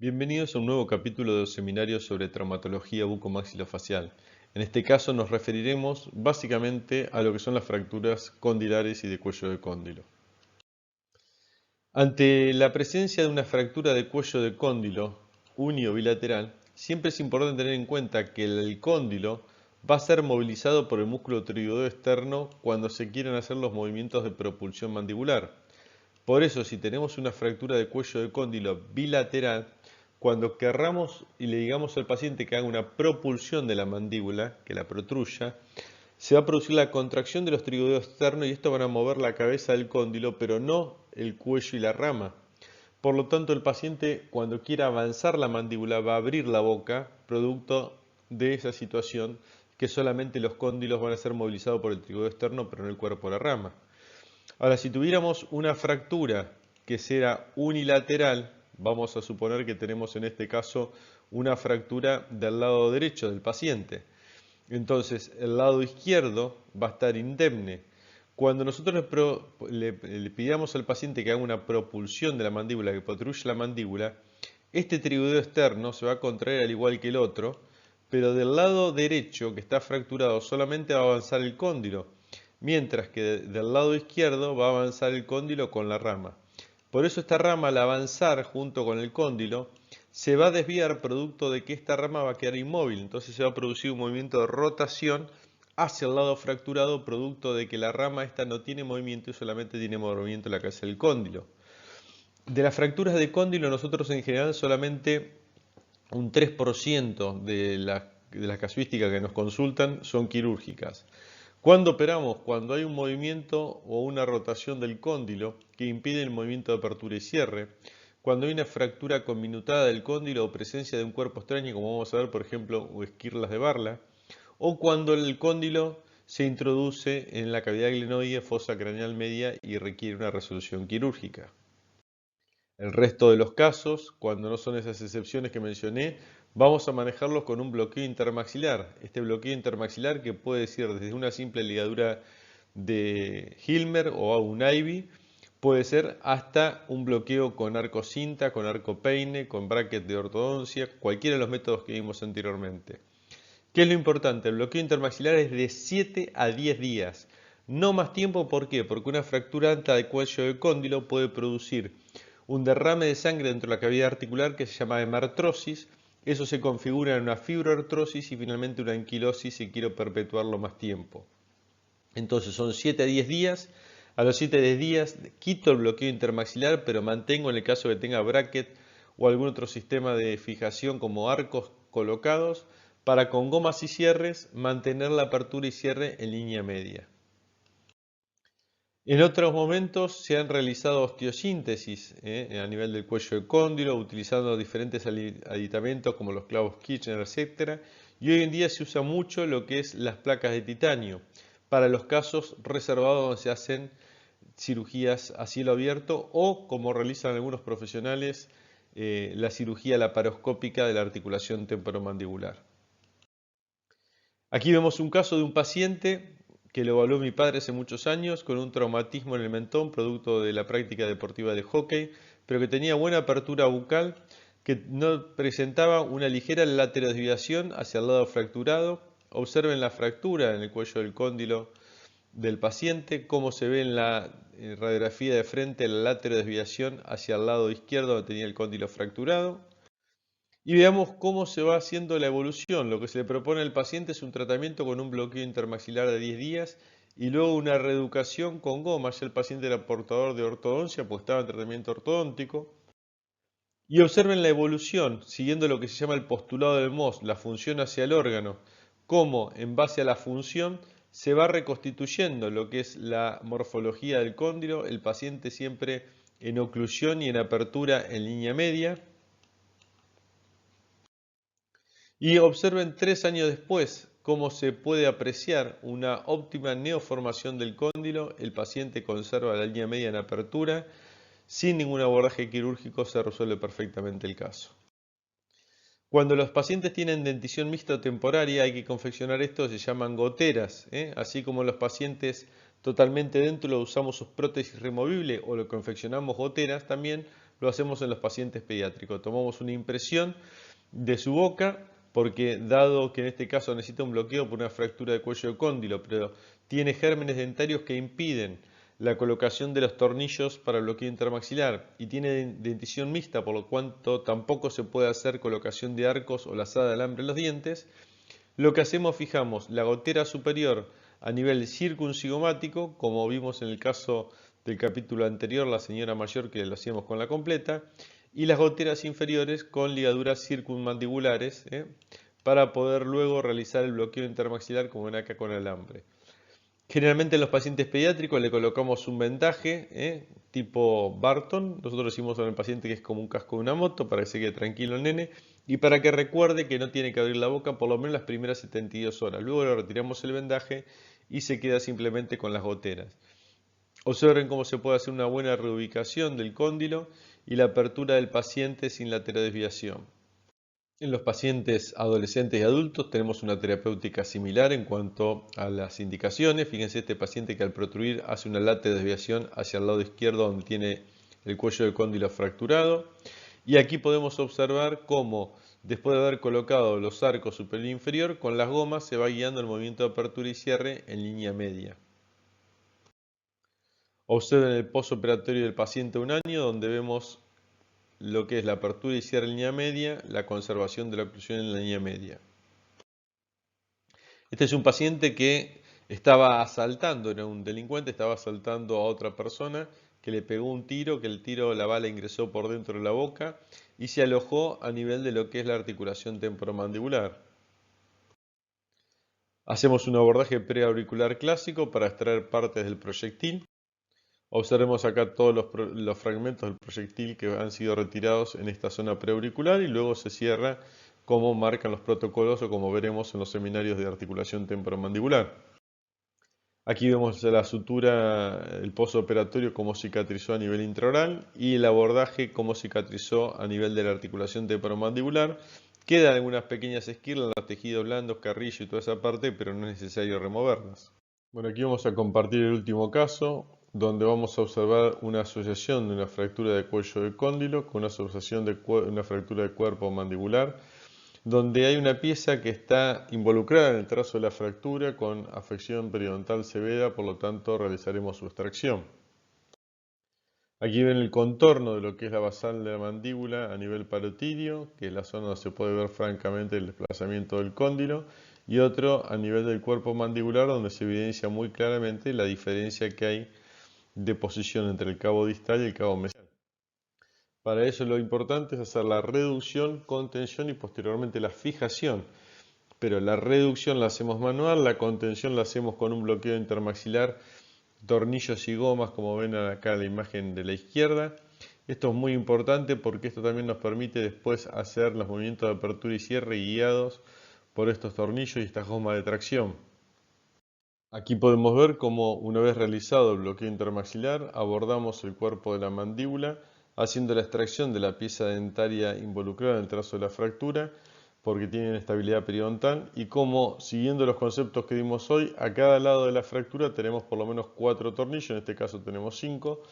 Bienvenidos a un nuevo capítulo del seminario sobre traumatología bucomaxilofacial. En este caso nos referiremos básicamente a lo que son las fracturas condilares y de cuello de cóndilo. Ante la presencia de una fractura de cuello de cóndilo uni o bilateral, siempre es importante tener en cuenta que el cóndilo va a ser movilizado por el músculo trigmoideo externo cuando se quieren hacer los movimientos de propulsión mandibular. Por eso, si tenemos una fractura de cuello de cóndilo bilateral, cuando querramos y le digamos al paciente que haga una propulsión de la mandíbula, que la protruya, se va a producir la contracción de los trigmoideos externos y esto van a mover la cabeza del cóndilo, pero no el cuello y la rama. Por lo tanto, el paciente cuando quiera avanzar la mandíbula va a abrir la boca, producto de esa situación que solamente los cóndilos van a ser movilizados por el trigmoideo externo, pero no el cuerpo o la rama. Ahora, si tuviéramos una fractura que sea unilateral, vamos a suponer que tenemos en este caso una fractura del lado derecho del paciente. Entonces, el lado izquierdo va a estar indemne. Cuando nosotros le pidamos al paciente que haga una propulsión de la mandíbula, que protruya la mandíbula, este trigmoideo externo se va a contraer al igual que el otro, pero del lado derecho que está fracturado solamente va a avanzar el cóndilo, mientras que del lado izquierdo va a avanzar el cóndilo con la rama. Por eso esta rama al avanzar junto con el cóndilo se va a desviar producto de que esta rama va a quedar inmóvil, entonces se va a producir un movimiento de rotación hacia el lado fracturado producto de que la rama esta no tiene movimiento y solamente tiene movimiento en la cabeza del cóndilo. De las fracturas de cóndilo nosotros en general solamente un 3% de las casuísticas que nos consultan son quirúrgicas. ¿Cuándo operamos? Cuando hay un movimiento o una rotación del cóndilo que impide el movimiento de apertura y cierre, cuando hay una fractura conminutada del cóndilo o presencia de un cuerpo extraño, como vamos a ver por ejemplo, o esquirlas de Barla, o cuando el cóndilo se introduce en la cavidad glenoide, fosa craneal media y requiere una resolución quirúrgica. El resto de los casos, cuando no son esas excepciones que mencioné, vamos a manejarlos con un bloqueo intermaxilar. Este bloqueo intermaxilar que puede ser desde una simple ligadura de Hilmer o un Ivy, puede ser hasta un bloqueo con arco cinta, con arco peine, con bracket de ortodoncia, cualquiera de los métodos que vimos anteriormente. ¿Qué es lo importante? El bloqueo intermaxilar es de 7 a 10 días. No más tiempo, ¿por qué? Porque una fractura alta de cuello de cóndilo puede producir un derrame de sangre dentro de la cavidad articular que se llama hemartrosis. Eso se configura en una fibroartrosis y finalmente una anquilosis si quiero perpetuarlo más tiempo. Entonces son 7 a 10 días. A los 7 a 10 días quito el bloqueo intermaxilar, pero mantengo en el caso que tenga bracket o algún otro sistema de fijación como arcos colocados para con gomas y cierres mantener la apertura y cierre en línea media. En otros momentos se han realizado osteosíntesis a nivel del cuello de cóndilo utilizando diferentes aditamentos como los clavos Kirchner, etc. Y hoy en día se usa mucho lo que es las placas de titanio para los casos reservados donde se hacen cirugías a cielo abierto o, como realizan algunos profesionales, la cirugía laparoscópica de la articulación temporomandibular. Aquí vemos un caso de un paciente que lo evaluó mi padre hace muchos años con un traumatismo en el mentón producto de la práctica deportiva de hockey, pero que tenía buena apertura bucal, que no presentaba una ligera laterodesviación hacia el lado fracturado. Observen la fractura en el cuello del cóndilo del paciente, cómo se ve en la radiografía de frente la laterodesviación hacia el lado izquierdo donde tenía el cóndilo fracturado. Y veamos cómo se va haciendo la evolución. Lo que se le propone al paciente es un tratamiento con un bloqueo intermaxilar de 10 días y luego una reeducación con goma. Ya el paciente era portador de ortodoncia, pues estaba en tratamiento ortodóntico. Y observen la evolución, siguiendo lo que se llama el postulado del Mohs, la función hacia el órgano, cómo en base a la función se va reconstituyendo lo que es la morfología del cóndilo, el paciente siempre en oclusión y en apertura en línea media. Y observen 3 años después cómo se puede apreciar una óptima neoformación del cóndilo. El paciente conserva la línea media en apertura. Sin ningún abordaje quirúrgico se resuelve perfectamente el caso. Cuando los pacientes tienen dentición mixta temporaria hay que confeccionar esto, se llaman goteras. Así como los pacientes totalmente dentro usamos sus prótesis removibles o lo confeccionamos goteras, también lo hacemos en los pacientes pediátricos. Tomamos una impresión de su boca, porque dado que en este caso necesita un bloqueo por una fractura de cuello de cóndilo, pero tiene gérmenes dentarios que impiden la colocación de los tornillos para el bloqueo intermaxilar y tiene dentición mixta, por lo cuanto tampoco se puede hacer colocación de arcos o lazada de alambre en los dientes, lo que hacemos, fijamos la gotera superior a nivel circuncigomático, como vimos en el caso del capítulo anterior, la señora mayor, que lo hacíamos con la completa, y las goteras inferiores con ligaduras circunmandibulares, para poder luego realizar el bloqueo intermaxilar como ven acá con alambre. Generalmente en los pacientes pediátricos le colocamos un vendaje tipo Barton. Nosotros decimos en el paciente que es como un casco de una moto para que se quede tranquilo el nene y para que recuerde que no tiene que abrir la boca por lo menos las primeras 72 horas. Luego le retiramos el vendaje y se queda simplemente con las goteras. Observen cómo se puede hacer una buena reubicación del cóndilo y la apertura del paciente sin laterodesviación. En los pacientes adolescentes y adultos tenemos una terapéutica similar en cuanto a las indicaciones. Fíjense este paciente que al protruir hace una laterodesviación hacia el lado izquierdo donde tiene el cuello del cóndilo fracturado. Y aquí podemos observar cómo después de haber colocado los arcos superior e inferior, con las gomas se va guiando el movimiento de apertura y cierre en línea media. Observen el postoperatorio del paciente 1 año donde vemos lo que es la apertura y cierre en línea media, la conservación de la oclusión en la línea media. Este es un paciente que estaba asaltando, era un delincuente, estaba asaltando a otra persona que le pegó un tiro, que el tiro, la bala ingresó por dentro de la boca y se alojó a nivel de lo que es la articulación temporomandibular. Hacemos un abordaje preauricular clásico para extraer partes del proyectil. Observemos acá todos los fragmentos del proyectil que han sido retirados en esta zona preauricular y luego se cierra como marcan los protocolos o como veremos en los seminarios de articulación temporomandibular. Aquí vemos la sutura, el postoperatorio, cómo cicatrizó a nivel intraoral y el abordaje, cómo cicatrizó a nivel de la articulación temporomandibular. Quedan algunas pequeñas esquirlas en los tejidos blandos, carrillo y toda esa parte, pero no es necesario removerlas. Bueno, aquí vamos a compartir el último caso, donde vamos a observar una asociación de una fractura de cuello de cóndilo con una asociación de una fractura de cuerpo mandibular, donde hay una pieza que está involucrada en el trazo de la fractura con afección periodontal severa, por lo tanto realizaremos su extracción. Aquí ven el contorno de lo que es la basal de la mandíbula a nivel parotidio, que es la zona donde se puede ver francamente el desplazamiento del cóndilo, y otro a nivel del cuerpo mandibular, donde se evidencia muy claramente la diferencia que hay de posición entre el cabo distal y el cabo mesial. Para eso lo importante es hacer la reducción, contención y posteriormente la fijación. Pero la reducción la hacemos manual, la contención la hacemos con un bloqueo intermaxilar, tornillos y gomas, como ven acá en la imagen de la izquierda. Esto es muy importante porque esto también nos permite después hacer los movimientos de apertura y cierre guiados por estos tornillos y estas gomas de tracción. Aquí podemos ver cómo una vez realizado el bloqueo intermaxilar abordamos el cuerpo de la mandíbula haciendo la extracción de la pieza dentaria involucrada en el trazo de la fractura porque tiene inestabilidad periodontal y cómo, siguiendo los conceptos que dimos hoy, a cada lado de la fractura tenemos por lo menos 4 tornillos, en este caso tenemos 5,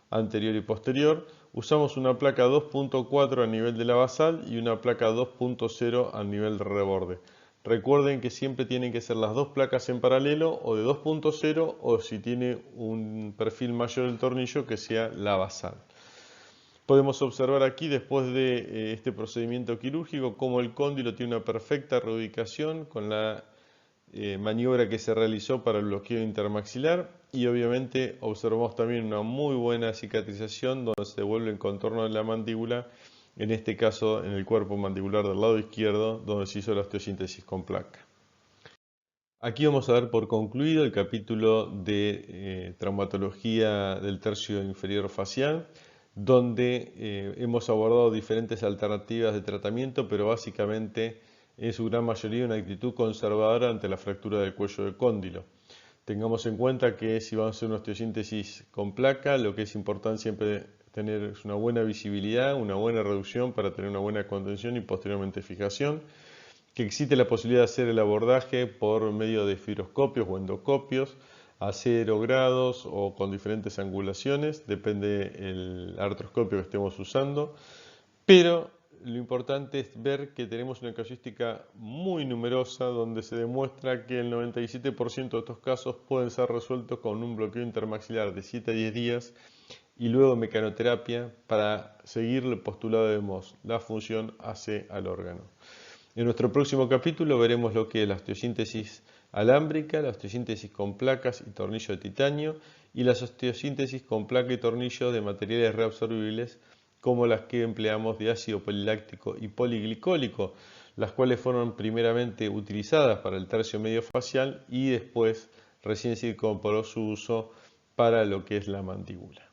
anterior y posterior. Usamos una placa 2.4 a nivel de la basal y una placa 2.0 a nivel de reborde. Recuerden que siempre tienen que ser las dos placas en paralelo o de 2.0 o si tiene un perfil mayor el tornillo que sea la basal. Podemos observar aquí después de este procedimiento quirúrgico cómo el cóndilo tiene una perfecta reubicación con la maniobra que se realizó para el bloqueo intermaxilar y obviamente observamos también una muy buena cicatrización donde se devuelve el contorno de la mandíbula, en este caso en el cuerpo mandibular del lado izquierdo donde se hizo la osteosíntesis con placa. Aquí vamos a dar por concluido el capítulo de traumatología del tercio inferior facial, donde hemos abordado diferentes alternativas de tratamiento, pero básicamente en su gran mayoría una actitud conservadora ante la fractura del cuello de cóndilo. Tengamos en cuenta que si vamos a hacer una osteosíntesis con placa, lo que es importante siempre tener es una buena visibilidad, una buena reducción para tener una buena contención y posteriormente fijación, que existe la posibilidad de hacer el abordaje por medio de fibroscopios o endocopios. a 0 grados o con diferentes angulaciones, depende el artroscopio que estemos usando, pero lo importante es ver que tenemos una casuística muy numerosa donde se demuestra que el 97% de estos casos pueden ser resueltos con un bloqueo intermaxilar de 7 a 10 días y luego mecanoterapia para seguir el postulado de Mohs, la función hace al órgano. En nuestro próximo capítulo veremos lo que es la osteosíntesis alámbrica, la osteosíntesis con placas y tornillos de titanio y la osteosíntesis con placa y tornillos de materiales reabsorbibles como las que empleamos de ácido poliláctico y poliglicólico, las cuales fueron primeramente utilizadas para el tercio medio facial y después recién se incorporó su uso para lo que es la mandíbula.